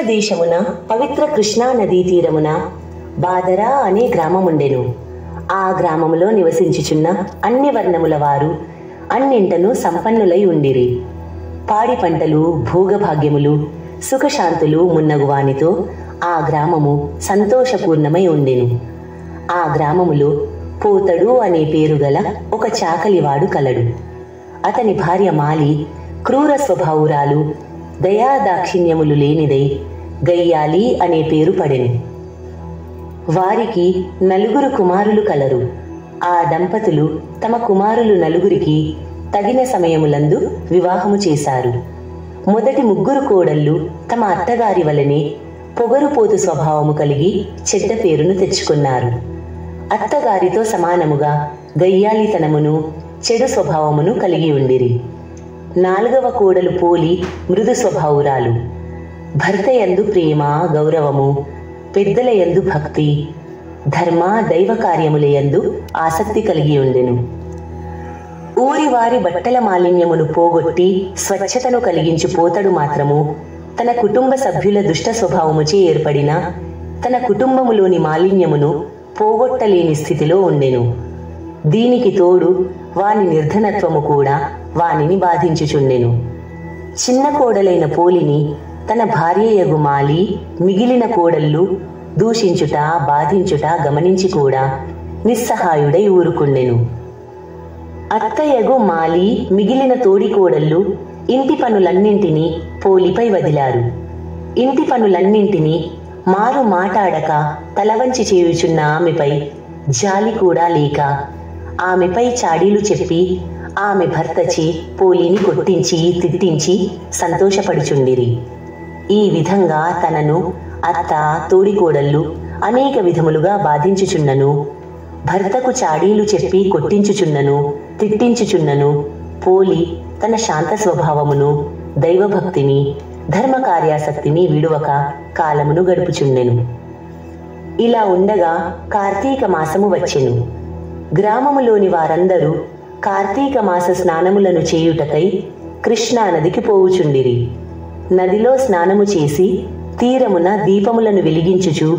దేశమున పవిత్ర కృష్ణా నదీ తీరమున బాదరా అనే గ్రామముండెను. ఆ గ్రామములో నివసించుచున్న అన్ని వర్ణముల వారు అన్నింటను సంపన్నులై ఉండిరి. పాడి పంటలు, భోగభాగ్యములు, సుఖశాంతులు మున్నగువానితో ఆ గ్రామము సంతోషపూర్ణమై ఉండెను. ఆ గ్రామములో పోతడు అనే పేరు గల ఒక చాకలివాడు కలడు. అతని భార్య మాలి క్రూర స్వభావురాలు, దయాదాక్షిణ్యములు లేనిదై గయ్యాలి అనే పేరు పడెను. వారికి 9 కుమారులు కలరు. ఆ దంపతులు తమ కుమారులు 9కి తగిన సమయములందు వివాహము చేశారు. మొదటి 3 కోడళ్ళు తమ అత్తగారి వలనే పొగరుపోతు స్వభావము కలిగి చెడ్డ పేరును తెచ్చుకున్నారు. అత్తగారితో సమానముగా గయ్యాలితనమును, చెడు స్వభావమును కలిగి ఉండిరి. 4వ కోడలు పోలి మృదు స్వభావురాలు. భర్త యందు ప్రేమ, గౌరవము, పెద్దల యందు భక్తి, ధర్మ, దైవ కార్యముల యందు ఆసక్తి కలిగి ఉండెను. ఊరి వారి బట్టల మాలిన్యమును పోగొట్టి స్వచ్ఛతను కలిగించు పోతడు మాత్రము తన కుటుంబ సభ్యుల దుష్ట స్వభావముచే ఏర్పడిన తన కుటుంబములోని మాలిన్యమును పోగొట్టలేని స్థితిలో ఉండెను. దీనికి తోడు వాని నిర్ధనత్వము కూడా వానిని బాధించుచుండెను. చిన్న కోడలైన పోలిని తన భార్యయగు మాలి మిగిలిన కోడళ్ళు దూషించుట, బాధించుట గమనించి కూడా నిస్సహాయుడై ఊరుకుండెను. అత్తయగు మాలి మిగిలిన తోడి కోడళ్ళు ఇంటి పనులన్నింటినీ పోలిపై వదిలారు. ఇంటి పనులన్నింటినీ మారు మాటాడక తలవంచి చేయుచున్న ఆమెపై జాలి కూడా లేక ఆమెపై చాడీలు చెప్పి ఆమె భర్తచే పోలిని కొట్టించి తిట్టించి సంతోషపడుచుండిరి. ఈ విధంగా తనను అత్త, తోడికోడళ్ళు అనేక విధములుగా బాధించుచున్నను, భర్తకు చాడీలు చెప్పి కొట్టించుచున్నను, తిట్టించుచున్నను పోలి తన శాంత స్వభావమును, దైవభక్తిని, ధర్మకార్యాసక్తిని విడువక కాలమును గడుపుచుండెను. ఇలా ఉండగా కార్తీక మాసము వచ్చెను. గ్రామములోని వారందరూ కార్తీక మాస స్నానములను చేయుటకై కృష్ణా నదికి పోవుచుండిరి. నదిలో స్నానము చేసి తీరమున దీపములను వెలిగించుచు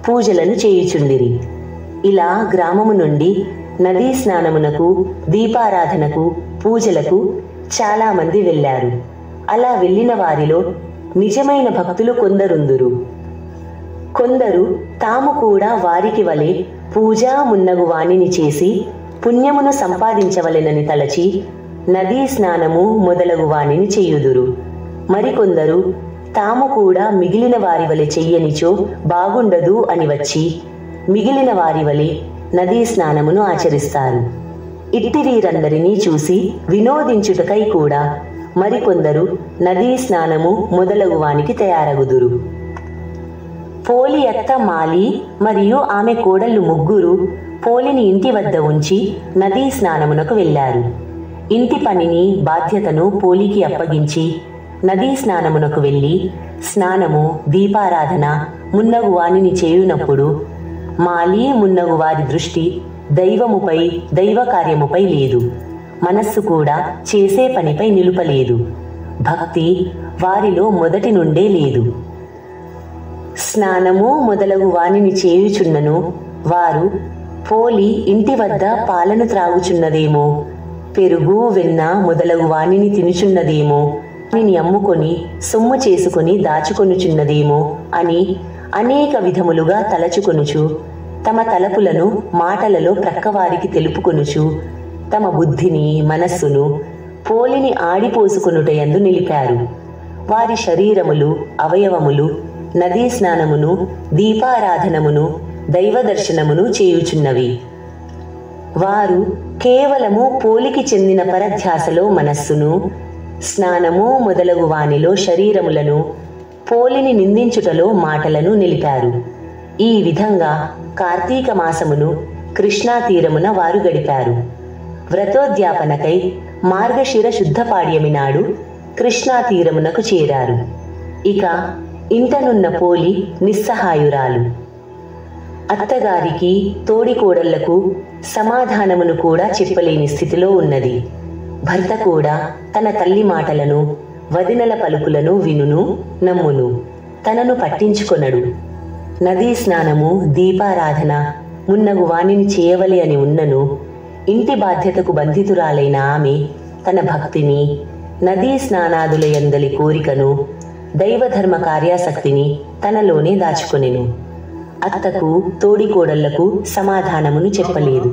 పూజలను చేయుచుండిరి. ఇలా గ్రామము నుండి నదీ స్నానమునకు, దీపారాధనకు, పూజలకు చాలా మంది వెళ్ళారు. అలా వెళ్ళిన వారిలో నిజమైన భక్తులు కొందరుందురు. కొందరు తాము కూడా వారికి వలె పూజా మున్నగు వాణిని చేసి పుణ్యమును సంపాదించవలెనని తలచి నదీ స్నానము మొదలగు వాణిని చేయుదురు. మరికొందరు తాము కూడా మిగిలిన వారి వలె చెయ్యనిచో బాగుండదు అని వచ్చి మిగిలిన వారి వలె నదీ స్నానమును ఆచరిస్తారు. ఇట్టి వీరందరినీ చూసి వినోదించుటకై కూడా మరికొందరు నదీ స్నానము మొదలగు వానికి తయారగుదురు. పోలి అత్త మాలి మరియు ఆమె కోడళ్ళు 3 పోలిని ఇంటి వద్ద ఉంచి నదీ స్నానమునకు వెళ్ళారు. ఇంటి పనిని, బాధ్యతను పోలికి అప్పగించి నదీ స్నానమునకు వెళ్ళి స్నానము, దీపారాధన మున్నగు వానిని చేయునప్పుడు మాలి మున్నగు వారి దృష్టి దైవముపై, దైవ కార్యముపై లేదు. మనస్సు కూడా చేసే పనిపై నిలుపలేదు. భక్తి వారిలో మొదటి నుండే లేదు. స్నానము మొదలగు వానిని చేయుచున్నను వారు పోలి ఇంటి వద్ద పాలను త్రాగుచున్నదేమో, పెరుగు, వెన్న మొదలగు వానిని తినుచున్నదేమో, వానిని అమ్ముకొని సొమ్ము చేసుకొని దాచుకొనుచున్నదేమో అని అనేక విధములుగా తలచుకొనుచు తమ తలపులను మాటలలో ప్రక్కవారికి తెలుపుకొనుచు తమ బుద్ధిని, మనస్సును పోలిని ఆడిపోసుకొనుటయందు నిలిపారు. వారి శరీరములు, అవయవములు నదీ స్నానమును, దీపారాధనమును, దైవ దర్శనమును చేయుచున్నవి. వారు కేవలము పోలికి చెందిన పరధ్యాసలో మనస్సును, స్నానము మొదలగు వానిలో శరీరములను, పోలిని నిందించుటలో మాటలను నిలిపారు. ఈ విధంగా కార్తీక మాసమును కృష్ణా తీరమున వారు గడిపారు. వ్రతోద్యాపనకై మార్గశిర శుద్ధ పాడ్యమి నాడు కృష్ణా తీరమునకు చేరారు. ఇక ఇంటనున్న పోలి నిస్సహాయురాలు. అత్తగారికి, తోడికోడళ్లకు సమాధానమును కూడా చెప్పలేని స్థితిలో ఉన్నది. భర్త కూడా తన తల్లి మాటలను, వదినల పలుకులను వినును నమ్మును, తనను పట్టించుకొనడు. నదీ స్నానము దీపారాధన మున్నగు వానిని చేయవలె అని ఉన్నను, ఇంటి బాధ్యతకు బంధితురాలైన ఆమె తన భక్తిని, నదీ స్నానాదుల యందలి కోరికను, దైవధర్మ కార్యాసక్తిని తనలోనే దాచుకొనెను. అత్తకు తోడికోడళ్లకు సమాధానమును చెప్పలేదు.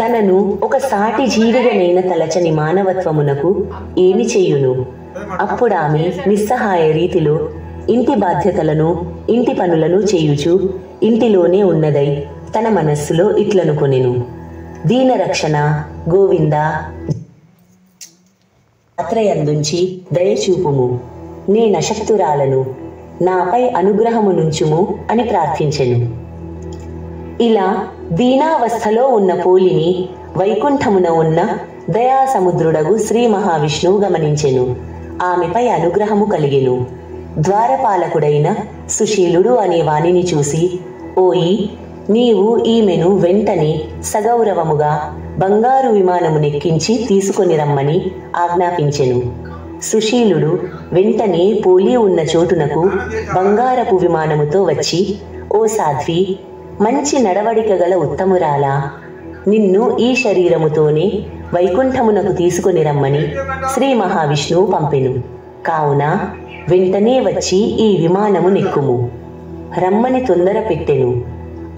తనను ఒక సాటి జీవిగనైన తలచని మానవత్వమునకు ఏమి చెయ్యును? అప్పుడామె నిస్సహాయ రీతిలో ఇంటి బాధ్యతలను ఇంటి పనులను చేయుచు ఇంటిలోనే ఉన్నదై తన మనస్సులో ఇట్లనుకొనెను, దీనరక్షణ గోవింద పాత్రయందుంచి దయచూపుము, నేనశక్తురాలను, నాపై అనుగ్రహమునుంచుము అని ప్రార్థించెను. ఇలా దీనావస్థలో ఉన్న పోలిని వైకుంఠమున ఉన్న దయాసముద్రుడగు శ్రీ మహావిష్ణువు గమనించెను. ఆమెపై అనుగ్రహము కలిగెను. ద్వారపాలకుడైన సుశీలుడు అనే వానిని చూసి, ఓయి, నీవు ఈమెను వెంటనే సగౌరవముగా బంగారు విమానమునెక్కించి తీసుకొని రమ్మని ఆజ్ఞాపించెను. సుశీలుడు వెంటనే పోలి ఉన్న చోటునకు బంగారపు విమానముతో వచ్చి, ఓ సాధ్వి, మంచి నడవడిక గల ఉత్తమురాలా, నిన్ను ఈ శరీరముతోనే వైకుంఠమునకు తీసుకొని రమ్మని శ్రీ మహావిష్ణువు పంపెను. కావున వెంటనే వచ్చి ఈ విమానము నెక్కుము రమ్మని తొందర పెట్టెను.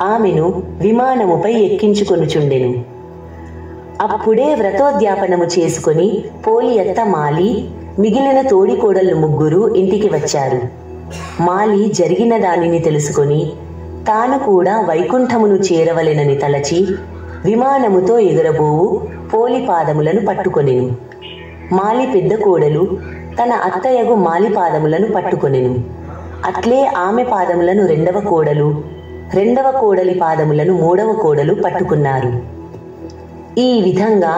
ఆమెను విమానముపై ఎక్కించుకొనుచుండెను. అప్పుడే వ్రతోద్యాపనము చేసుకొని పోలియత్త మాలి మిగిలిన తోడికోడళ్ళు ముగ్గురు ఇంటికి వచ్చారు. మాలి జరిగిన దానిని తెలుసుకొని తాను కూడా వైకుంఠమును చేరవలెనని తలచి విమానముతో ఎగురబోవు పోలి పాదములను పట్టుకొనెను. మాలి పెద్ద కోడలు తన అత్తయ్యగు మాలి పాదములను పట్టుకొనెను. అట్లే ఆమె పాదములను రెండవ కోడలి పాదములను మూడవ కోడలు పట్టుకున్నారు. ఈ విధంగా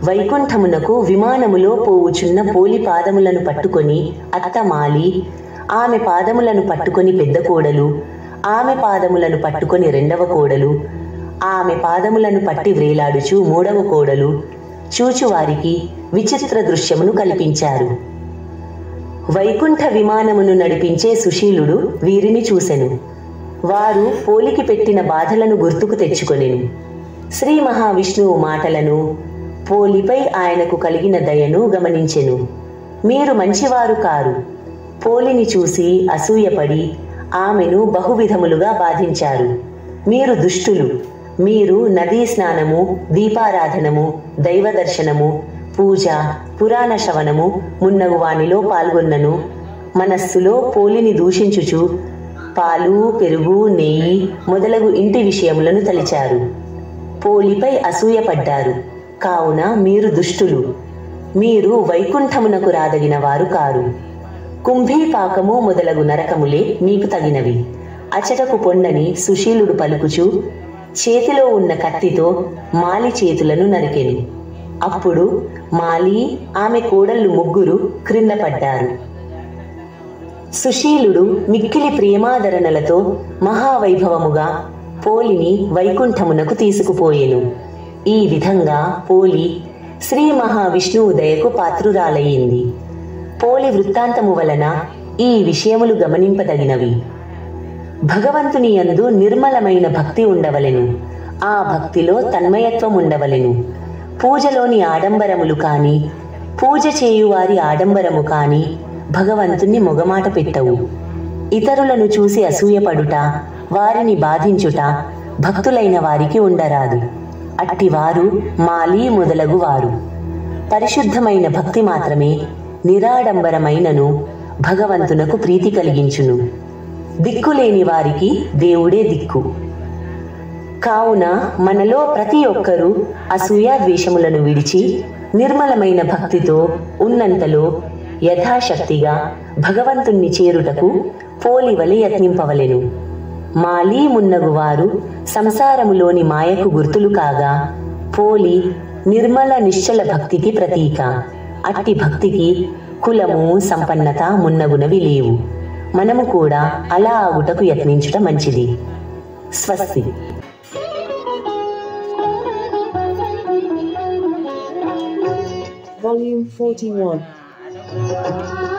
వైకుంఠమునకు విమానములో పోవుచున్న పోలి పాదములను పట్టుకొని అత్త మాలి, ఆమె పాదములను పట్టుకొని పెద్ద కోడలు, ఆమె పాదములను పట్టుకొని రెండవ కోడలు, ఆమె పాదములను పట్టి వ్రేలాడుచు మూడవ కోడలు చూచువారికి విచిత్ర దృశ్యమును కల్పించారు. వైకుంఠ విమానమును నడిపించే సుశీలుడు వీరిని చూసెను. వారు పోలికి పెట్టిన బాధలను గుర్తుకు తెచ్చుకొనెను. శ్రీ మహావిష్ణువు మాటలను, పోలిపై ఆయనకు కలిగిన దయను గమనించెను. మీరు మంచివారు కారు. పోలిని చూసి అసూయపడి ఆమెను బహువిధములుగా బాధించారు. మీరు దుష్టులు. మీరు నదీ స్నానము, దీపారాధనము, దైవ దర్శనము, పూజ, పురాణ శ్రవణము మున్నగు వానిలో పాల్గొన్నను మనస్సులో పోలిని దూషించుచు పాలు, పెరుగు, నెయ్యి మొదలగు ఇంటి విషయములను తలిచారు. పోలిపై అసూయపడ్డారు. కావున మీరు దుష్టులు. మీరు వైకుంఠమునకు రాదగిన వారు కారు. కుంభీపాకము మొదలగు నరకములే మీకు తగినవి. అచటకు పొండని సుశీలుడు పలుకుచు చేతిలో ఉన్న కత్తితో మాలి చేతులను నరికెను. అప్పుడు మాలి, ఆమె కోడళ్ళు ముగ్గురు క్రింద పడ్డారు. సుశీలుడు మిక్కిలి ప్రేమాదరణలతో మహావైభవముగా పోలిని వైకుంఠమునకు తీసుకుపోయెను. ఈ విధంగా పోలి శ్రీ మహావిష్ణువు దయకు పాత్రురాలయ్యింది. పోలి వృత్తాంతము వలన ఈ విషయములు గమనింపదగినవి. భగవంతుని యందు నిర్మలమైన భక్తి ఉండవలెను. ఆ భక్తిలో తన్మయత్వం ఉండవలెను. పూజలోని ఆడంబరములు కాని, పూజ చేయువారి ఆడంబరము కాని భగవంతుణ్ణి మొగమాట పెట్టవు. ఇతరులను చూసి అసూయపడుట, వారిని బాధించుట భక్తులైన వారికి ఉండరాదు. అట్టివారు మాలి మొదలగు వారు. పరిశుద్ధమైన భక్తి మాత్రమే నిరాడంబరమైనను భగవంతునకు ప్రీతి కలిగించును. దిక్కులేని వారికి దేవుడే దిక్కు. కావున మనలో ప్రతి ఒక్కరూ అసూయ ద్వేషములను విడిచి నిర్మలమైన భక్తితో ఉన్నంతలో యథాశక్తిగా భగవంతుణ్ణి చేరుటకు పోలివలె యత్నింపవలెను. మాలి మున్నగు వారు సంసారములోని మాయకు గుర్తులు కాగా, పోలి నిర్మల నిశ్చల భక్తికి ప్రతీక. అట్టి భక్తికి కులము, సంపన్నత మున్నగునవి లేవు. మనము కూడా అలా ఆగుటకు యత్నించుట మంచిది. స్వస్తి. Volume 41. ఆ